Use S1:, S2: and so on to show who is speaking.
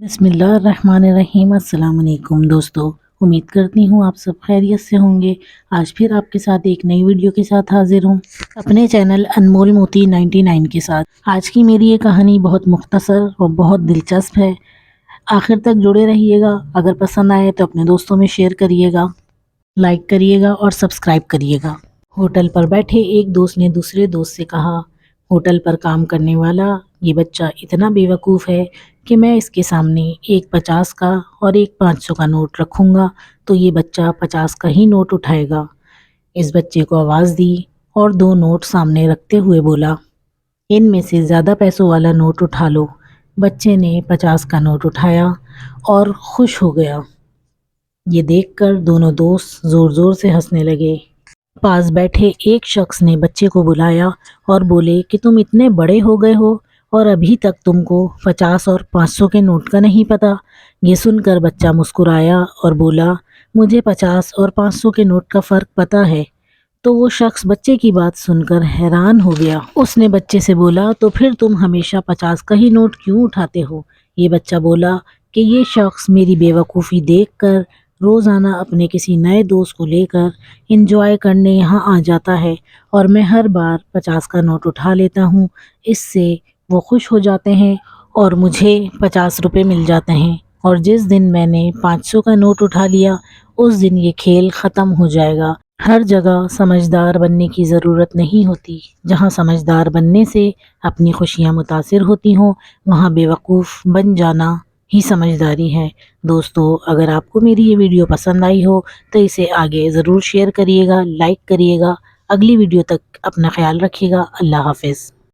S1: بسم اللہ الرحمن الرحیم۔ السلام علیکم دوستو، امید کرتی ہوں آپ سب خیریت سے ہوں گے۔ آج پھر آپ کے ساتھ ایک نئی ویڈیو کے ساتھ حاضر ہوں اپنے چینل انمول موتی 99 کے ساتھ۔ آج کی میری یہ کہانی بہت مختصر اور بہت دلچسپ ہے، آخر تک جڑے رہیے گا۔ اگر پسند آئے تو اپنے دوستوں میں شیئر کریے گا، لائک کریے گا اور سبسکرائب کریے گا۔ ہوٹل پر بیٹھے ایک دوست نے دوسرے دوست سے کہا، ہوٹل پر کام کرنے والا یہ بچہ اتنا بے وقوف ہے کہ میں اس کے سامنے ایک 50 کا اور ایک 500 کا نوٹ رکھوں گا تو یہ بچہ 50 کا ہی نوٹ اٹھائے گا۔ اس بچے کو آواز دی اور 2 نوٹ سامنے رکھتے ہوئے بولا، ان میں سے زیادہ پیسوں والا نوٹ اٹھا لو۔ بچے نے 50 کا نوٹ اٹھایا اور خوش ہو گیا۔ یہ دیکھ کر دونوں دوست زور زور سے ہنسنے لگے۔ پاس بیٹھے ایک شخص نے بچے کو بلایا اور بولے کہ تم اتنے بڑے ہو گئے ہو اور ابھی تک تم کو 50 اور 500 کے نوٹ کا نہیں پتہ۔ یہ سن کر بچہ مسکرایا اور بولا، مجھے 50 اور 500 کے نوٹ کا فرق پتہ ہے۔ تو وہ شخص بچے کی بات سن کر حیران ہو گیا۔ اس نے بچے سے بولا، تو پھر تم ہمیشہ 50 کا ہی نوٹ کیوں اٹھاتے ہو؟ یہ بچہ بولا کہ یہ شخص میری بے وقوفی دیکھ کر روزانہ اپنے کسی نئے دوست کو لے کر انجوائے کرنے یہاں آ جاتا ہے اور میں ہر بار 50 کا نوٹ اٹھا لیتا ہوں۔ اس سے وہ خوش ہو جاتے ہیں اور مجھے 50 روپے مل جاتے ہیں، اور جس دن میں نے 500 کا نوٹ اٹھا لیا اس دن یہ کھیل ختم ہو جائے گا۔ ہر جگہ سمجھدار بننے کی ضرورت نہیں ہوتی۔ جہاں سمجھدار بننے سے اپنی خوشیاں متاثر ہوتی ہوں وہاں بے وقوف بن جانا ہی سمجھداری ہے۔ دوستو، اگر آپ کو میری یہ ویڈیو پسند آئی ہو تو اسے آگے ضرور شیئر کریے گا، لائک کریے گا۔ اگلی ویڈیو تک اپنا خیال رکھیے گا۔ اللہ حافظ۔